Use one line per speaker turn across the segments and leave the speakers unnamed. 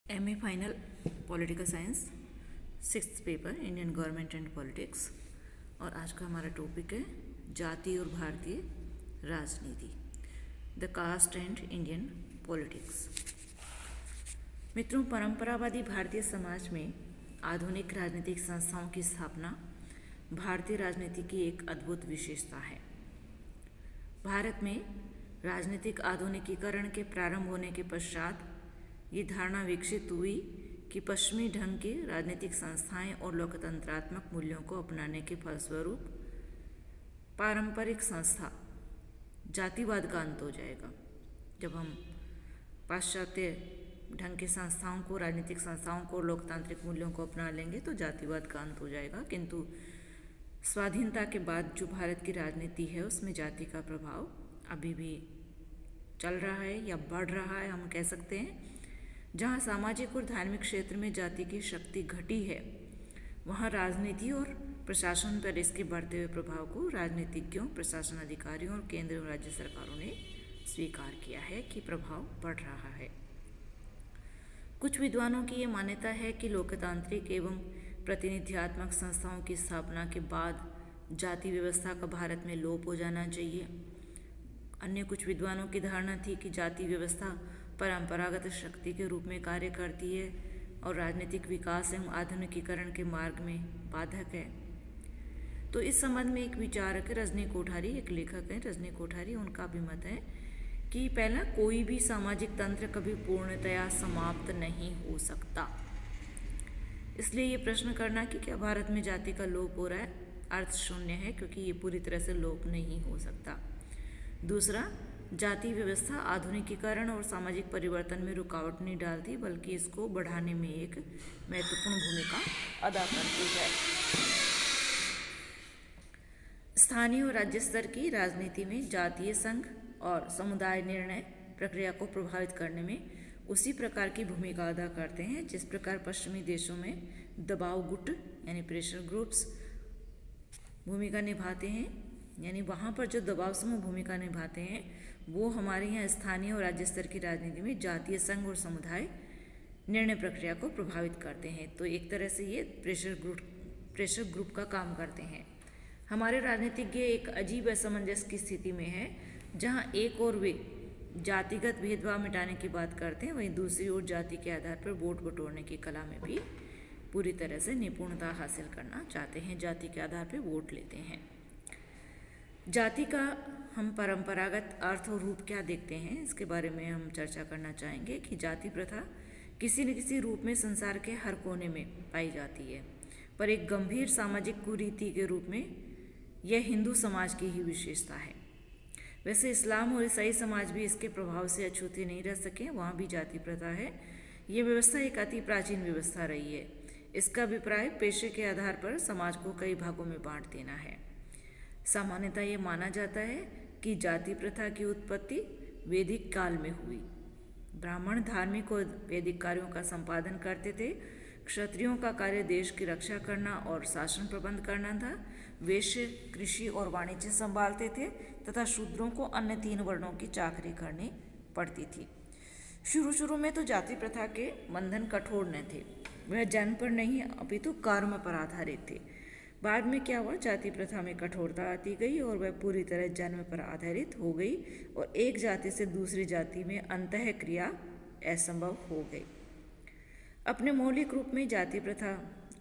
MA final political science 6th paper Indian government and politics. और आज का हमारा टॉपिक है जाति और भारतीय राजनीति, the caste and Indian politics. मित्रों, परंपरावादी भारतीय समाज में आधुनिक राजनीतिक संस्थाओं की स्थापना भारतीय राजनीति की एक अद्भुत विशेषता है। भारत में राजनीतिक आधुनिकीकरण के प्रारंभ होने के पश्चात ये धारणा विकसित हुई कि पश्चिमी ढंग की राजनीतिक संस्थाएं और लोकतंत्रात्मक मूल्यों को अपनाने के फलस्वरूप पारंपरिक संस्था जातिवाद का अंत हो जाएगा। जब हम पाश्चात्य ढंग की संस्थाओं को, राजनीतिक संस्थाओं को, लोकतांत्रिक मूल्यों को अपना लेंगे तो जातिवाद का अंत हो जाएगा। किंतु स्वाधीनता के बाद जो भारत की राजनीति है उसमें जाति का प्रभाव अभी भी चल रहा है या बढ़ रहा है, हम कह सकते हैं। जहाँ सामाजिक और धार्मिक क्षेत्र में जाति की शक्ति घटी है, वहाँ राजनीति और प्रशासन पर इसके बढ़ते हुए प्रभाव को राजनीतिज्ञों, प्रशासन अधिकारियों और केंद्र और राज्य सरकारों ने स्वीकार किया है कि प्रभाव बढ़ रहा है। कुछ विद्वानों की ये मान्यता है कि लोकतांत्रिक एवं प्रतिनिधियात्मक संस्थाओं की स्थापना के बाद जाति व्यवस्था का भारत में लोप हो जाना चाहिए। अन्य कुछ विद्वानों की धारणा थी कि जाति व्यवस्था परंपरागत शक्ति के रूप में कार्य करती है और राजनीतिक विकास एवं आधुनिकीकरण के मार्ग में बाधक है। तो इस संबंध में एक विचारक रजनी कोठारी, एक लेखक है रजनी कोठारी, उनका भी मत है कि पहला, कोई भी सामाजिक तंत्र कभी पूर्णतया समाप्त नहीं हो सकता। इसलिए ये प्रश्न करना कि क्या भारत में जाति का लोप हो रहा है अर्थ शून्य है, क्योंकि ये पूरी तरह से लोप नहीं हो सकता। दूसरा, जाति व्यवस्था आधुनिकीकरण और सामाजिक परिवर्तन में रुकावट नहीं डालती, बल्कि इसको बढ़ाने में एक महत्वपूर्ण भूमिका अदा करती है। स्थानीय और राज्य स्तर की राजनीति में जातीय संघ और समुदाय निर्णय प्रक्रिया को प्रभावित करने में उसी प्रकार की भूमिका अदा करते हैं जिस प्रकार पश्चिमी देशों में दबाव गुट यानी प्रेशर ग्रुप्स भूमिका निभाते हैं। यानी वहाँ पर जो दबाव समूह भूमिका निभाते हैं वो हमारे यहाँ स्थानीय और राज्य स्तर की राजनीति में जातीय संघ और समुदाय निर्णय प्रक्रिया को प्रभावित करते हैं। तो एक तरह से ये प्रेशर ग्रुप का काम करते हैं। हमारे राजनीतिज्ञ एक अजीब असमंजस की स्थिति में है, जहाँ एक और वे जातिगत भेदभाव मिटाने की बात करते हैं, वहीं दूसरी ओर जाति के आधार पर वोट बटोरने की कला में भी पूरी तरह से निपुणता हासिल करना चाहते हैं, जाति के आधार पर वोट लेते हैं। जाति का हम परंपरागत अर्थ और रूप क्या देखते हैं, इसके बारे में हम चर्चा करना चाहेंगे कि जाति प्रथा किसी न किसी रूप में संसार के हर कोने में पाई जाती है, पर एक गंभीर सामाजिक कुरीति के रूप में यह हिंदू समाज की ही विशेषता है। वैसे इस्लाम और ईसाई समाज भी इसके प्रभाव से अछूते नहीं रह सके, वहाँ भी जाति प्रथा है। ये व्यवस्था एक अति प्राचीन व्यवस्था रही है। इसका अभिप्राय पेशे के आधार पर समाज को कई भागों में बांट देना है। सामान्यतः ये माना जाता है कि जाति प्रथा की उत्पत्ति वैदिक काल में हुई। ब्राह्मण धार्मिक और वैदिक कार्यों का संपादन करते थे। क्षत्रियों का कार्य देश की रक्षा करना और शासन प्रबंध करना था। वैश्य कृषि और वाणिज्य संभालते थे तथा शूद्रों को अन्य 3 वर्णों की चाकरी करनी पड़ती थी। शुरू में तो जाति प्रथा के बंधन कठोर न थे, वह जन्म पर नहीं अपितु कर्म पर आधारित थे। बाद में क्या हुआ, जाति प्रथा में कठोरता आती गई और वह पूरी तरह जन्म पर आधारित हो गई और एक जाति से दूसरी जाति में अंतः क्रिया असंभव हो गई। अपने मौलिक रूप में जाति प्रथा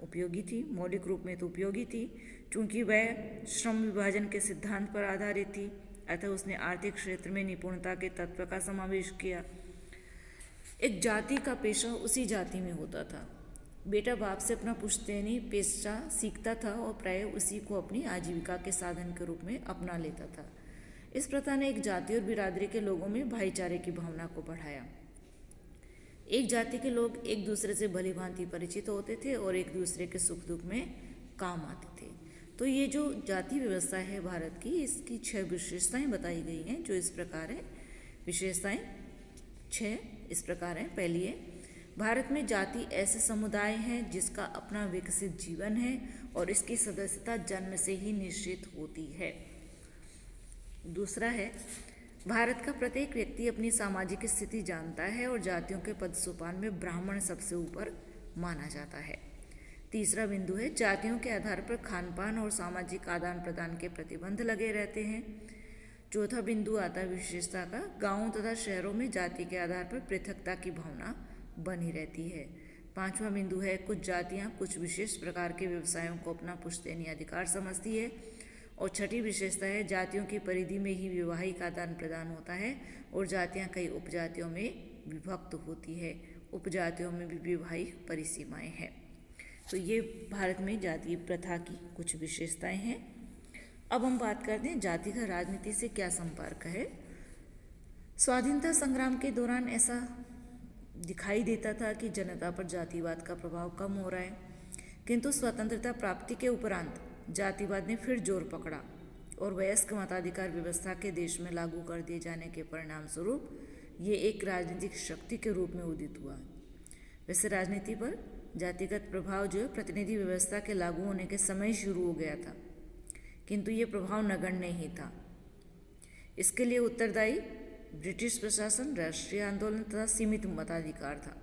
उपयोगी थी, मौलिक रूप में तो उपयोगी थी क्योंकि वह श्रम विभाजन के सिद्धांत पर आधारित थी, अतः उसने आर्थिक क्षेत्र में निपुणता के तत्व का समावेश किया। एक जाति का पेशा उसी जाति में होता था। बेटा बाप से अपना पुश्तैनी पेशा सीखता था और प्राय उसी को अपनी आजीविका के साधन के रूप में अपना लेता था। इस प्रथा ने एक जाति और बिरादरी के लोगों में भाईचारे की भावना को बढ़ाया। एक जाति के लोग एक दूसरे से भली भांति परिचित होते थे और एक दूसरे के सुख दुख में काम आते थे। तो ये जो जाति व्यवस्था है भारत की, इसकी 6 विशेषताएं बताई गई हैं, जो इस प्रकार है। विशेषताएं 6 इस प्रकार हैं। पहली है, भारत में जाति ऐसे समुदाय हैं जिसका अपना विकसित जीवन है और इसकी सदस्यता जन्म से ही निश्चित होती है। दूसरा है, भारत का प्रत्येक व्यक्ति अपनी सामाजिक स्थिति जानता है और जातियों के पद सोपान में ब्राह्मण सबसे ऊपर माना जाता है। तीसरा बिंदु है जातियों के आधार पर खान पान और सामाजिक आदान प्रदान के प्रतिबंध लगे रहते हैं। चौथा बिंदु आता है विशेषता का। गांवों तथा शहरों में जाति के आधार पर पृथकता की भावना बनी रहती है। पांचवा बिंदु है कुछ जातियां कुछ विशेष प्रकार के व्यवसायों को अपना पुश्तैनी अधिकार समझती है। और छठी विशेषता है जातियों की परिधि में ही वैवाहिक आदान प्रदान होता है और जातियां कई उपजातियों में विभक्त होती है। उपजातियों में भी वैवाहिक परिसीमाएं हैं। तो ये भारत में जातीय प्रथा की कुछ विशेषताएं हैं। अब हम बात करते हैं जाति का राजनीति से क्या संपर्क है। स्वाधीनता संग्राम के दौरान ऐसा दिखाई देता था कि जनता पर जातिवाद का प्रभाव कम हो रहा है, किंतु स्वतंत्रता प्राप्ति के उपरांत जातिवाद ने फिर जोर पकड़ा और वयस्क मताधिकार व्यवस्था के देश में लागू कर दिए जाने के परिणाम स्वरूप ये एक राजनीतिक शक्ति के रूप में उदित हुआ। वैसे राजनीति पर जातिगत प्रभाव जो है प्रतिनिधि व्यवस्था के लागू होने के समय शुरू हो गया था, किंतु ये प्रभाव नगण्य ही था। इसके लिए उत्तरदायी ब्रिटिश प्रशासन, राष्ट्रीय आंदोलन तथा सीमित मताधिकार था।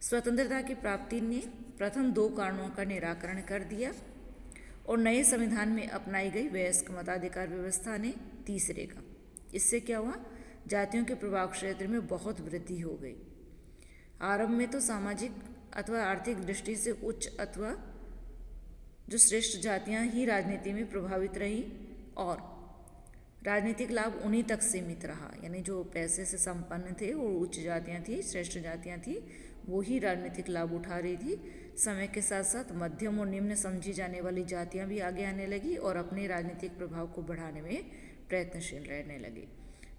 स्वतंत्रता की प्राप्ति ने प्रथम दो कारणों का निराकरण कर दिया और नए संविधान में अपनाई गई वयस्क मताधिकार व्यवस्था ने तीसरे का। इससे क्या हुआ, जातियों के प्रभाव क्षेत्र में बहुत वृद्धि हो गई। आरंभ में तो सामाजिक अथवा आर्थिक दृष्टि से उच्च अथवा जो श्रेष्ठ जातियां ही राजनीति में प्रभावित रही और राजनीतिक लाभ उन्हीं तक सीमित रहा। यानी जो पैसे से संपन्न थे वो उच्च जातियां थी, श्रेष्ठ जातियां थी, वो ही राजनीतिक लाभ उठा रही थी। समय के साथ साथ मध्यम और निम्न समझी जाने वाली जातियां भी आगे आने लगी और अपने राजनीतिक प्रभाव को बढ़ाने में प्रयत्नशील रहने लगी।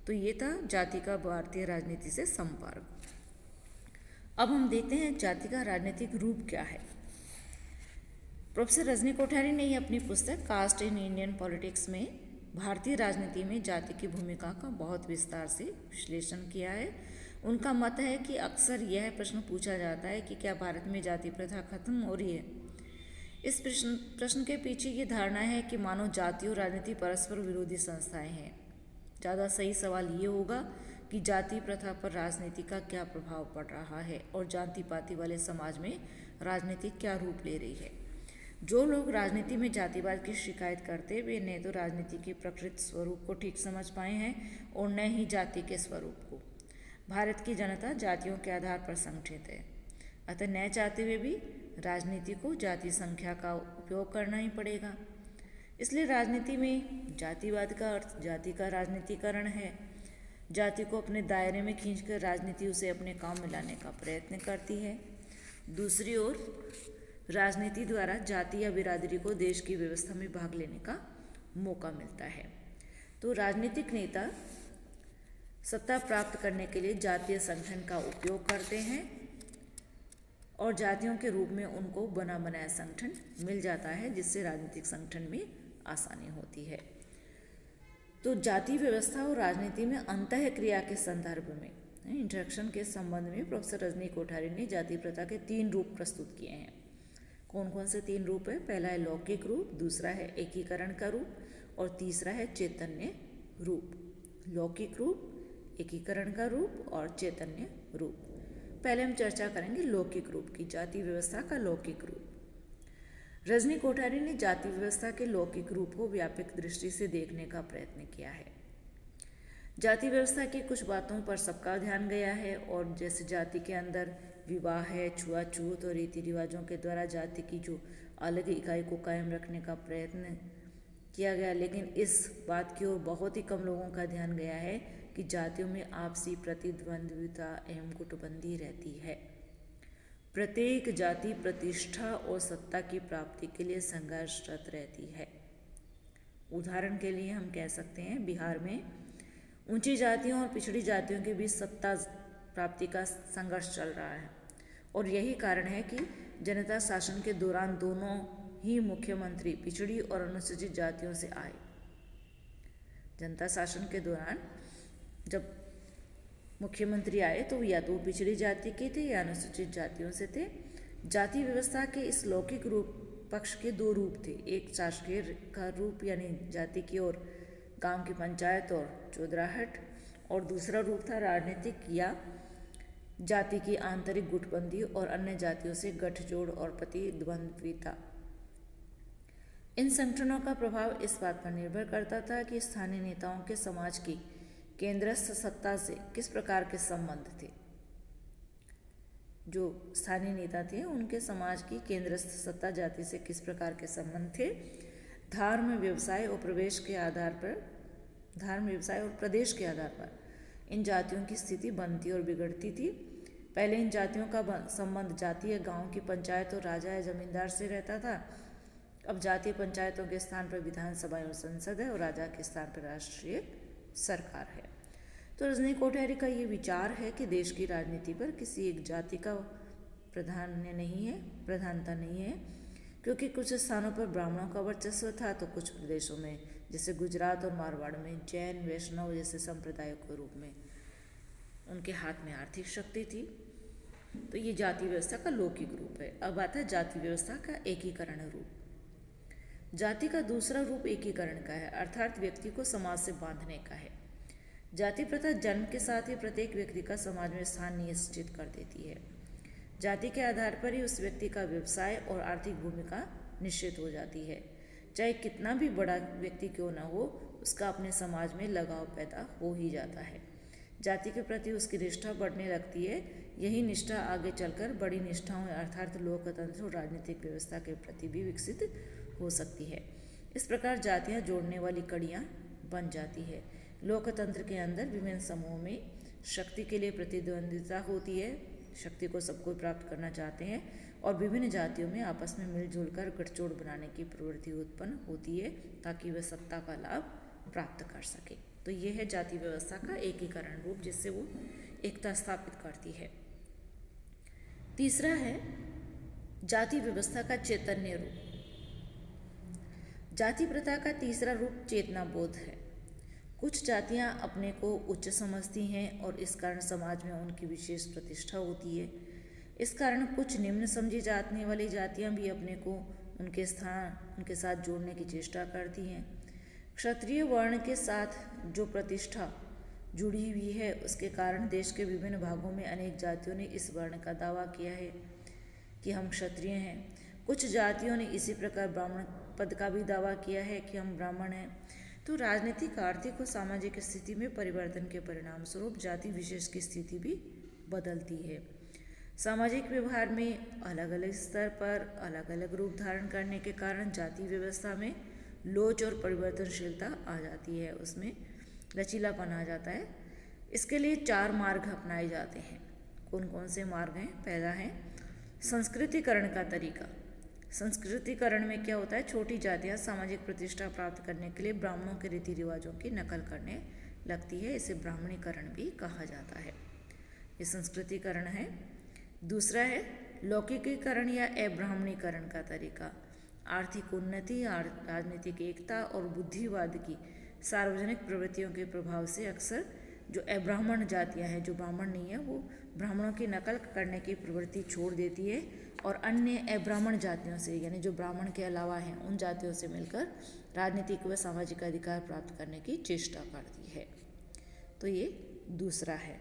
तो ये था जाति का भारतीय राजनीति से संपर्क। अब हम देखते हैं जाति का राजनीतिक रूप क्या है। प्रोफेसर रजनी कोठारी ने अपनी पुस्तक कास्ट इन इंडियन पॉलिटिक्स में भारतीय राजनीति में जाति की भूमिका का बहुत विस्तार से विश्लेषण किया है। उनका मत है कि अक्सर यह प्रश्न पूछा जाता है कि क्या भारत में जाति प्रथा खत्म हो रही है। इस प्रश्न के पीछे ये धारणा है कि मानो जाति और राजनीति परस्पर विरोधी संस्थाएं हैं। ज़्यादा सही सवाल ये होगा कि जाति प्रथा पर राजनीति का क्या प्रभाव पड़ रहा है और जाति पाति वाले समाज में राजनीति क्या रूप ले रही है। जो लोग राजनीति में जातिवाद की शिकायत करते वे न तो राजनीति के प्रकृत स्वरूप को ठीक समझ पाए हैं और न ही जाति के स्वरूप को। भारत की जनता जातियों के आधार पर संगठित है, अतः न चाहते हुए भी राजनीति को जाति संख्या का उपयोग करना ही पड़ेगा। इसलिए राजनीति में जातिवाद का अर्थ जाति का राजनीतिकरण है। जाति को अपने दायरे में खींचकर राजनीति उसे अपने काम में लाने का प्रयत्न करती है। दूसरी ओर राजनीति द्वारा जाति या बिरादरी को देश की व्यवस्था में भाग लेने का मौका मिलता है। तो राजनीतिक नेता सत्ता प्राप्त करने के लिए जातीय संगठन का उपयोग करते हैं और जातियों के रूप में उनको बना बनाया संगठन मिल जाता है, जिससे राजनीतिक संगठन में आसानी होती है। तो जाति व्यवस्था और राजनीति में अंतः क्रिया के संदर्भ में इंटरेक्शन के संबंध में प्रोफेसर रजनी कोठारी ने जाति प्रथा के 3 रूप प्रस्तुत किए हैं। कौन कौन से 3 रूप है? पहला है लौकिक रूप, दूसरा है एकीकरण का रूप और तीसरा है चैतन्य रूप। लौकिक रूप, एकीकरण का रूप और चैतन्य रूप। पहले हम चर्चा करेंगे लौकिक रूप की, जाति व्यवस्था का लौकिक रूप। रजनी कोठारी ने जाति व्यवस्था के लौकिक रूप को व्यापक दृष्टि से देखने का प्रयत्न किया है। जाति व्यवस्था की कुछ बातों पर सबका ध्यान गया है और जैसे जाति के अंदर विवाह है, छुआछूत और रीति रिवाजों के द्वारा जाति की जो अलग इकाई को कायम रखने का प्रयत्न किया गया, लेकिन इस बात की ओर बहुत ही कम लोगों का ध्यान गया है कि जातियों में आपसी प्रतिद्वंद्विता एवं गुटबंदी रहती है। प्रत्येक जाति प्रतिष्ठा और सत्ता की प्राप्ति के लिए संघर्षरत रहती है। उदाहरण के लिए हम कह सकते हैं बिहार में ऊंची जातियों और पिछड़ी जातियों के बीच सत्ता प्राप्ति का संघर्ष चल रहा है और यही कारण है कि जनता शासन के दौरान दोनों ही मुख्यमंत्री पिछड़ी और अनुसूचित जातियों से आए। जनता शासन के दौरान जब मुख्यमंत्री आए तो या तो पिछड़ी जाति के थे या अनुसूचित जातियों से थे। जाति व्यवस्था के इस लौकिक रूप पक्ष के 2 रूप थे। एक शासकीय का रूप यानी जाति की ओर गांव की पंचायत और चौधराहट, और दूसरा रूप था राजनीतिक या जाति की आंतरिक गुटबंदी और अन्य जातियों से गठजोड़ और प्रतिद्वंद्विता। इन संगठनों का प्रभाव इस बात पर निर्भर करता था कि स्थानीय नेताओं के समाज की केंद्रस्थ सत्ता से किस प्रकार के संबंध थे। जो स्थानीय नेता थे उनके समाज की केंद्रस्थ सत्ता जाति से किस प्रकार के संबंध थे। धर्म, व्यवसाय और प्रदेश के आधार पर इन जातियों की स्थिति बनती और बिगड़ती थी। पहले इन जातियों का संबंध जातीय गांव की पंचायत और राजा या जमींदार से रहता था। अब जातीय पंचायतों के स्थान पर विधानसभा और संसद है और राजा के स्थान पर राष्ट्रीय सरकार है। तो रजनी कोठारी का ये विचार है कि देश की राजनीति पर किसी एक जाति का प्रधानता नहीं है, क्योंकि कुछ स्थानों पर ब्राह्मणों का वर्चस्व था तो कुछ प्रदेशों में जैसे गुजरात और मारवाड़ में जैन, वैष्णव जैसे संप्रदायों के रूप में उनके हाथ में आर्थिक शक्ति थी। तो ये जाति व्यवस्था का लौकिक रूप है। अब आता है जाति व्यवस्था का एकीकरण रूप। जाति का दूसरा रूप एकीकरण का है, अर्थात व्यक्ति को समाज से बांधने का है। जाति प्रथा जन्म के साथ ही प्रत्येक व्यक्ति का समाज में स्थान निश्चित कर देती है। जाति के आधार पर ही उस व्यक्ति का व्यवसाय और आर्थिक भूमिका निश्चित हो जाती है। चाहे कितना भी बड़ा व्यक्ति क्यों न हो, उसका अपने समाज में लगाव पैदा हो ही जाता है। जाति के प्रति उसकी निष्ठा बढ़ने लगती है। यही निष्ठा आगे चलकर बड़ी निष्ठाओं अर्थात लोकतंत्र और राजनीतिक व्यवस्था के प्रति भी विकसित हो सकती है। इस प्रकार जातियां जोड़ने वाली कड़ियां बन जाती है। लोकतंत्र के अंदर विभिन्न समूहों में शक्ति के लिए प्रतिद्वंदिता होती है। शक्ति को सबको प्राप्त करना चाहते हैं और विभिन्न जातियों में आपस में मिलजुल कर गठजोड़ बनाने की प्रवृत्ति उत्पन्न होती है ताकि वे सत्ता का लाभ प्राप्त कर सके। तो ये है जाति व्यवस्था का एकीकरण रूप, जिससे वो एकता स्थापित करती है। तीसरा है जाति व्यवस्था का चैतन्य रूप। जाति प्रथा का तीसरा रूप चेतना बोध है। कुछ जातियां अपने को उच्च समझती हैं और इस कारण समाज में उनकी विशेष प्रतिष्ठा होती है। इस कारण कुछ निम्न समझी जाने वाली जातियां भी अपने को उनके साथ जोड़ने की चेष्टा करती हैं। क्षत्रिय वर्ण के साथ जो प्रतिष्ठा जुड़ी हुई है, उसके कारण देश के विभिन्न भागों में अनेक जातियों ने इस वर्ण का दावा किया है कि हम क्षत्रिय हैं। कुछ जातियों ने इसी प्रकार ब्राह्मण पद का भी दावा किया है कि हम ब्राह्मण हैं। तो राजनीतिक, आर्थिक और सामाजिक स्थिति में परिवर्तन के परिणाम स्वरूप जाति विशेष की स्थिति भी बदलती है। सामाजिक व्यवहार में अलग अलग स्तर पर अलग अलग रूप धारण करने के कारण जाति व्यवस्था में लोच और परिवर्तनशीलता आ जाती है, उसमें लचीलापन आ जाता है। इसके लिए 4 मार्ग अपनाए जाते हैं। कौन कौन से मार्ग हैं? पहला है संस्कृतिकरण का तरीका। संस्कृतिकरण में क्या होता है? छोटी जातियां सामाजिक प्रतिष्ठा प्राप्त करने के लिए ब्राह्मणों के रीति रिवाजों की नकल करने लगती है। इसे ब्राह्मणीकरण भी कहा जाता है। ये संस्कृतिकरण है। दूसरा है लौकिकीकरण या अब्राह्मणीकरण का तरीका। आर्थिक उन्नति, राजनीतिक एकता और बुद्धिवाद की सार्वजनिक प्रवृत्तियों के प्रभाव से अक्सर जो अब्राह्मण जातियां हैं, जो ब्राह्मण नहीं है, वो ब्राह्मणों की नकल करने की प्रवृत्ति छोड़ देती है और अन्य अब्राह्मण जातियों से, यानी जो ब्राह्मण के अलावा हैं, उन जातियों से मिलकर राजनीतिक व सामाजिक अधिकार प्राप्त करने की चेष्टा करती है। तो ये दूसरा है।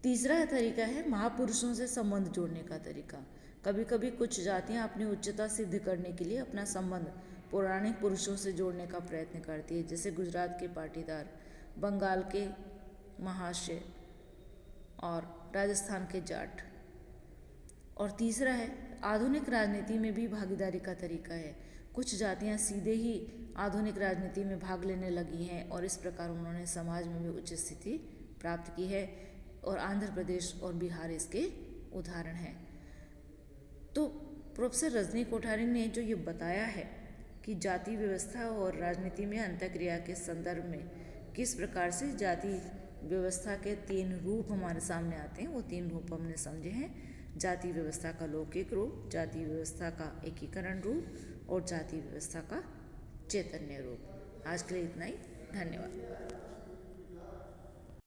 तीसरा तरीका है महापुरुषों से संबंध जोड़ने का तरीका। कभी कभी कुछ जातियां अपनी उच्चता सिद्ध करने के लिए अपना संबंध पौराणिक पुरुषों से जोड़ने का प्रयत्न करती है, जैसे गुजरात के पाटीदार, बंगाल के महाशय और राजस्थान के जाट। और तीसरा है आधुनिक राजनीति में भी भागीदारी का तरीका है। कुछ जातियां सीधे ही आधुनिक राजनीति में भाग लेने लगी हैं और इस प्रकार उन्होंने समाज में भी उच्च स्थिति प्राप्त की है और आंध्र प्रदेश और बिहार इसके उदाहरण हैं। तो प्रोफेसर रजनी कोठारी ने जो ये बताया है कि जाति व्यवस्था और राजनीति में अंतःक्रिया के संदर्भ में किस प्रकार से जाति व्यवस्था के 3 रूप हमारे सामने आते हैं, वो 3 रूप हमने समझे हैं। जाति व्यवस्था का लौकिक रूप, जाति व्यवस्था का एकीकरण रूप और जाति व्यवस्था का चैतन्य रूप। आज के लिए इतना ही। धन्यवाद।